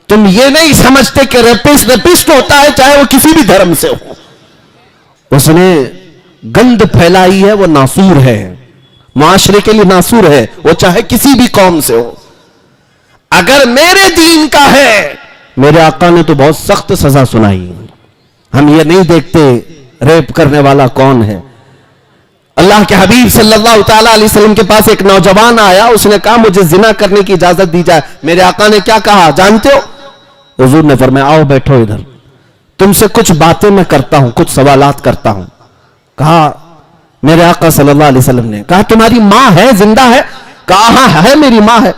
تم یہ نہیں سمجھتے کہ ریپسٹ ہوتا ہے چاہے وہ کسی بھی دھرم سے ہو. اس نے گند پھیلائی ہے، وہ ناسور ہے، معاشرے کے لیے ناسور ہے، وہ چاہے کسی بھی قوم سے ہو. اگر میرے دین کا ہے، میرے آقا نے تو بہت سخت سزا سنائی. ہم یہ نہیں دیکھتے ریپ کرنے والا کون ہے. اللہ کے حبیب صلی اللہ تعالیٰ علیہ وسلم کے پاس ایک نوجوان آیا، اس نے کہا مجھے زنا کرنے کی اجازت دی جائے. میرے آقا نے کیا کہا جانتے ہو؟ حضور نے فرمایا آؤ بیٹھو ادھر، تم سے کچھ باتیں میں کرتا ہوں، کچھ سوالات کرتا ہوں. کہا میرے آقا صلی اللہ علیہ وسلم نے کہا تمہاری ماں ہے، زندہ ہے؟ کہا ہاں ہے، میری ماں ہے.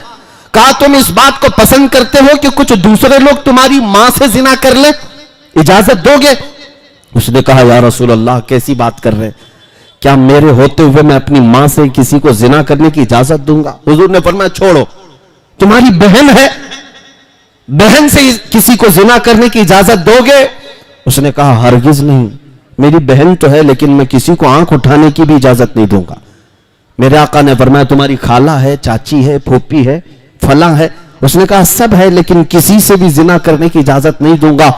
کہا تم اس بات کو پسند کرتے ہو کہ کچھ دوسرے لوگ تمہاری ماں سے زنا کر لیں؟ اجازت دو گے؟ اس نے کہا یا رسول اللہ کیسی بات کر رہے، کیا میرے ہوتے ہوئے میں اپنی ماں سے کسی کو زنا کرنے کی اجازت دوں گا؟ حضور نے فرمایا چھوڑو، تمہاری بہن ہے، بہن سے کسی کو زنا کرنے کی اجازت دو گے؟ اس نے کہا ہرگز نہیں، میری بہن تو ہے لیکن میں کسی کو آنکھ اٹھانے کی بھی اجازت نہیں دوں گا. میرے آقا نے فرمایا تمہاری خالہ ہے، چاچی ہے، پھوپھی ہے، فلاں ہے؟ اس نے کہا سب ہے لیکن کسی سے بھی زنا کرنے کی اجازت نہیں دوں گا.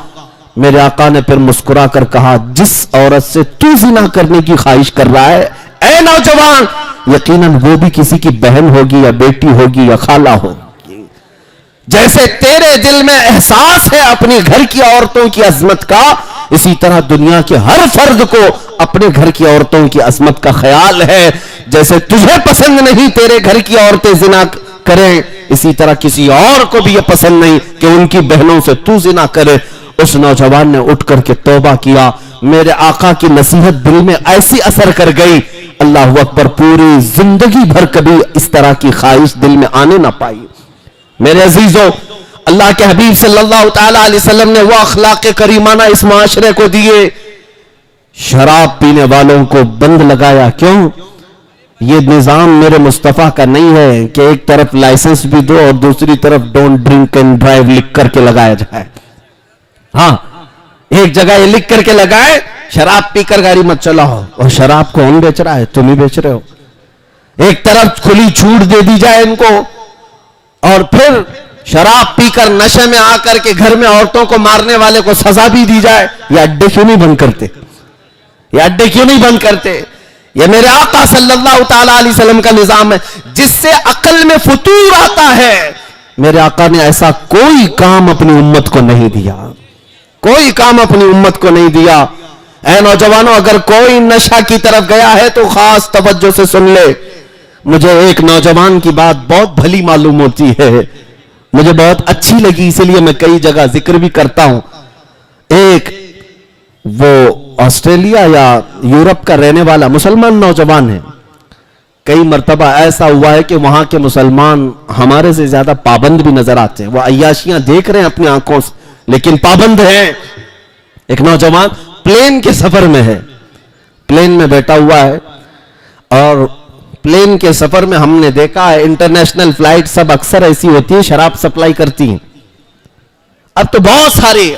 میرے آقا نے پھر مسکرا کر کہا جس عورت سے تو زنا کرنے کی خواہش کر رہا ہے اے نوجوان، یقیناً وہ بھی کسی کی بہن ہوگی یا بیٹی ہوگی یا خالہ ہوگی. جیسے تیرے دل میں احساس ہے اپنی گھر کی عورتوں کی عظمت کا، اسی طرح دنیا کے ہر فرد کو اپنے گھر کی عورتوں کی عظمت کا خیال ہے. جیسے تجھے پسند نہیں تیرے گھر کی عورتیں زنا کریں، اسی طرح کسی اور کو بھی یہ پسند نہیں کہ ان کی بہنوں سے تو زنا کرے. اس نوجوان نے اٹھ کر کے توبہ کیا. میرے آقا کی نصیحت دل میں ایسی اثر کر گئی، اللہ اکبر، پوری زندگی بھر کبھی اس طرح کی خواہش دل میں آنے نہ پائی. میرے عزیزوں، اللہ کے حبیب صلی اللہ تعالیٰ علیہ وسلم نے وہ اخلاق کریمانہ اس معاشرے کو دیے. شراب پینے والوں کو بند لگایا. کیوں؟ یہ نظام میرے مصطفیٰ کا نہیں ہے کہ ایک طرف لائسنس بھی دو اور دوسری طرف ڈونٹ ڈرنک اینڈ ڈرائیو لکھ کر کے لگایا جائے. ہاں، ایک جگہ یہ لکھ کر کے لگائے شراب پی کر گاڑی مت چلاؤ، اور شراب کون بیچ رہا ہے؟ تم ہی بیچ رہے ہو. ایک طرف کھلی چھوٹ دے دی جائے ان کو، اور پھر شراب پی کر نشے میں آ کر کے گھر میں عورتوں کو مارنے والے کو سزا بھی دی جائے. یہ اڈے کیوں نہیں بند کرتے؟ یہ اڈے کیوں نہیں بند کرتے؟ یہ میرے آقا صلی اللہ تعالیٰ علیہ وسلم کا نظام ہے جس سے عقل میں فطور آتا ہے. میرے آقا نے ایسا کوئی کام اپنی امت کو نہیں دیا، کوئی کام اپنی امت کو نہیں دیا. اے نوجوانوں، اگر کوئی نشہ کی طرف گیا ہے تو خاص توجہ سے سن لے. مجھے ایک نوجوان کی بات بہت بھلی معلوم ہوتی ہے، مجھے بہت اچھی لگی، اسی لیے میں کئی جگہ ذکر بھی کرتا ہوں. ایک وہ آسٹریلیا یا یورپ کا رہنے والا مسلمان نوجوان ہے. کئی مرتبہ ایسا ہوا ہے کہ وہاں کے مسلمان ہمارے سے زیادہ پابند بھی نظر آتے ہیں. وہ عیاشیاں دیکھ رہے ہیں اپنی آنکھوں سے لیکن پابند ہیں. ایک نوجوان پلین کے سفر میں ہے، پلین میں بیٹھا ہوا ہے، اور پلین کے سفر میں ہم نے دیکھا ہے انٹرنیشنل فلائٹ سب اکثر ایسی ہوتی ہیں شراب سپلائی کرتی ہیں. اب تو بہت ساری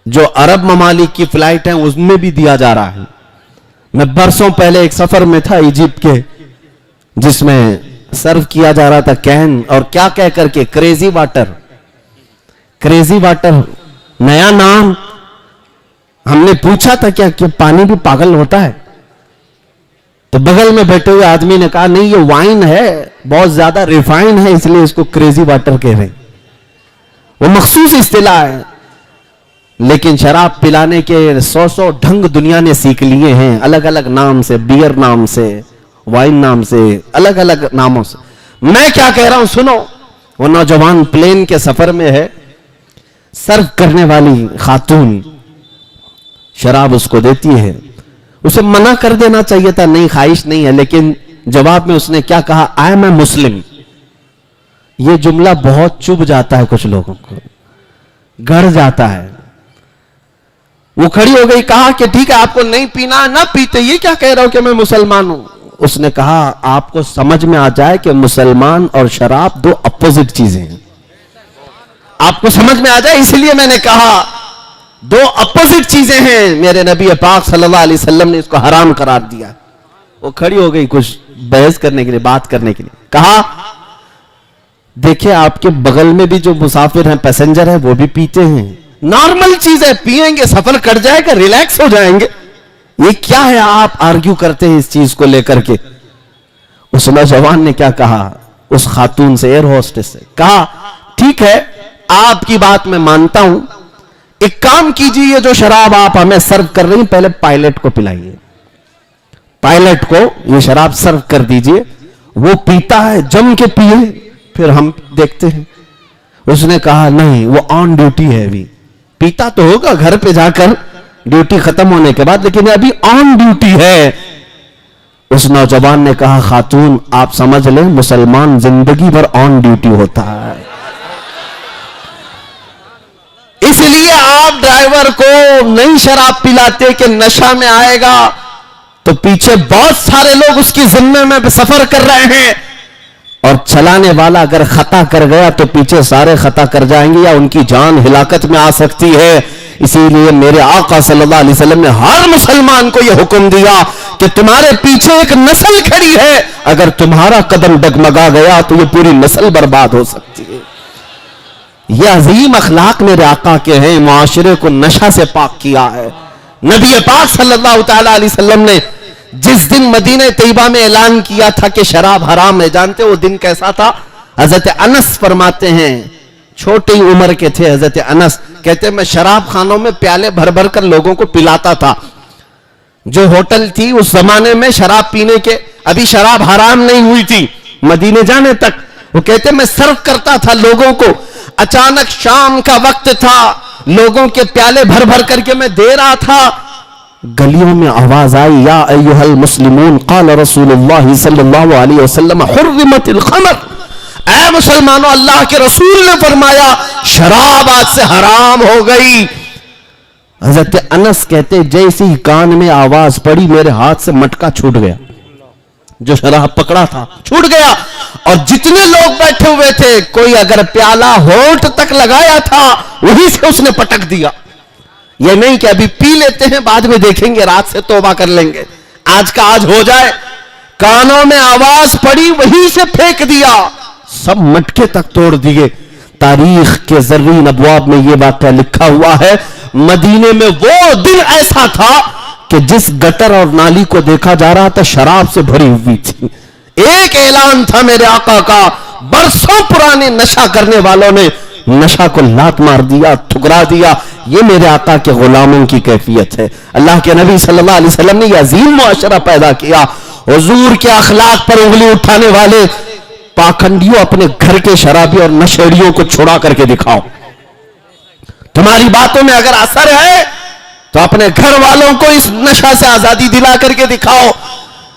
جو عرب ممالک کی فلائٹ ہیں اس میں بھی دیا جا رہا ہے. میں برسوں پہلے ایک سفر میں تھا ایجپٹ کے، جس میں سرو کیا جا رہا تھا کین، اور کیا کہہ کر کے کریزی واٹر. کریزی واٹر نیا نام. ہم نے پوچھا تھا کیا کہ پانی بھی پاگل ہوتا ہے؟ تو بغل میں بیٹھے ہوئے آدمی نے کہا نہیں، یہ وائن ہے، بہت زیادہ ریفائن ہے، اس لیے اس کو کریزی واٹر کہہ رہے ہیں. وہ مخصوص اصطلاح ہے، لیکن شراب پلانے کے 100 ڈھنگ دنیا نے سیکھ لیے ہیں، الگ الگ نام سے، بیئر نام سے، وائن نام سے، الگ الگ ناموں سے. میں کیا کہہ رہا ہوں سنو. وہ نوجوان پلین کے سفر میں ہے، سرو کرنے والی خاتون شراب اس کو دیتی ہے. اسے منع کر دینا چاہیے تھا، نہیں خواہش نہیں ہے، لیکن جواب میں اس نے کیا کہا؟ آئی ایم اے مسلم. یہ جملہ بہت چبھ جاتا ہے کچھ لوگوں کو، گڑ جاتا ہے. وہ کھڑی ہو گئی، کہا کہ ٹھیک ہے آپ کو نہیں پینا نہ پیتے، یہ کیا کہہ رہا ہو کہ میں مسلمان ہوں؟ اس نے کہا آپ کو سمجھ میں آ جائے کہ مسلمان اور شراب دو اپوزٹ چیزیں ہیں، آپ کو سمجھ میں آ جائے، اس لیے میں نے کہا دو اپوزٹ چیزیں ہیں. میرے نبی پاک صلی اللہ علیہ وسلم نے اس کو حرام قرار دیا. وہ کھڑی ہو گئی کچھ بحث کرنے کے لیے، بات کرنے کے لیے. کہا دیکھیں آپ کے بغل میں بھی جو مسافر ہیں, پیسنجر ہیں, وہ بھی پیتے ہیں. نارمل چیز ہے, پیئیں گے سفر کٹ جائے گا, ریلیکس ہو جائیں گے. یہ کیا ہے آپ آرگیو کرتے ہیں اس چیز کو لے کر کے؟ اس نوجوان نے کیا کہا اس خاتون سے, ایئر ہوسٹس سے, کہا ٹھیک ہے آپ کی بات میں مانتا ہوں, ایک کام کیجئے, یہ جو شراب آپ ہمیں سرو کر رہی ہیں پہلے پائلٹ کو پلائیے, پائلٹ کو یہ شراب سرو کر دیجئے, وہ پیتا ہے جم کے پیئے, پھر ہم دیکھتے ہیں. اس نے کہا نہیں, وہ آن ڈیوٹی ہے, ابھی پیتا تو ہوگا گھر پہ جا کر ڈیوٹی ختم ہونے کے بعد, لیکن ابھی آن ڈیوٹی ہے. اس نوجوان نے کہا خاتون آپ سمجھ لیں مسلمان زندگی بھر آن ڈیوٹی ہوتا ہے, اس لیے آپ ڈرائیور کو نہیں شراب پلاتے کہ نشہ میں آئے گا تو پیچھے بہت سارے لوگ اس کی ذمے میں سفر کر رہے ہیں, اور چلانے والا اگر خطا کر گیا تو پیچھے سارے خطا کر جائیں گے یا ان کی جان ہلاکت میں آ سکتی ہے. اسی لیے میرے آقا صلی اللہ علیہ وسلم نے ہر مسلمان کو یہ حکم دیا کہ تمہارے پیچھے ایک نسل کھڑی ہے, اگر تمہارا قدم ڈگمگا گیا تو یہ پوری نسل برباد ہو سکتی ہے. یہ عظیم اخلاق میرے آقا کے ہیں, معاشرے کو نشہ سے پاک کیا ہے. نبی پاک صلی اللہ تعالی علیہ وسلم نے جس دن مدینہ طیبہ میں اعلان کیا تھا کہ شراب حرام ہے, جانتے وہ دن کیسا تھا؟ حضرت انس فرماتے ہیں, چھوٹی عمر کے تھے حضرت انس, کہتے میں شراب خانوں میں پیالے بھر بھر کر لوگوں کو پلاتا تھا. جو ہوٹل تھی اس زمانے میں شراب پینے کے, ابھی شراب حرام نہیں ہوئی تھی مدینے جانے تک, وہ کہتے میں سرو کرتا تھا لوگوں کو. اچانک شام کا وقت تھا, لوگوں کے پیالے بھر بھر کر کے میں دے رہا تھا, گلیوں میں آواز آئی یا ایھا المسلمون قال رسول اللہ صلی اللہ علیہ وسلم حرمت الخمر, اے مسلمانوں اللہ کے رسول نے فرمایا شراب آج سے حرام ہو گئی. حضرت انس کہتے جیسی کان میں آواز پڑی میرے ہاتھ سے مٹکا چھوٹ گیا, جو شراب پکڑا تھا چھوٹ گیا, اور جتنے لوگ بیٹھے ہوئے تھے کوئی اگر پیالہ ہونٹ تک لگایا تھا وہی سے اس نے پٹک دیا. یہ نہیں کہ ابھی پی لیتے ہیں بعد میں دیکھیں گے رات سے توبہ کر لیں گے, آج کا آج ہو جائے. کانوں میں آواز پڑی وہی سے پھینک دیا, سب مٹکے تک توڑ دیے. تاریخ کے زرین ابواب میں یہ واقعہ لکھا ہوا ہے, مدینے میں وہ دن ایسا تھا کہ جس گٹر اور نالی کو دیکھا جا رہا تھا شراب سے بھری ہوئی تھی. ایک اعلان تھا میرے آقا کا, برسوں پرانے نشہ کرنے والوں نے نشہ کو لات مار دیا, ٹھکرا دیا. یہ میرے آقا کے غلاموں کی کیفیت ہے. اللہ کے نبی صلی اللہ علیہ وسلم نے یہ عظیم معاشرہ پیدا کیا. حضور کے اخلاق پر انگلی اٹھانے والے پاکھنڈیوں اپنے گھر کے شرابی اور نشیڑیوں کو چھڑا کر کے دکھاؤ. تمہاری باتوں میں اگر اثر ہے تو اپنے گھر والوں کو اس نشہ سے آزادی دلا کر کے دکھاؤ.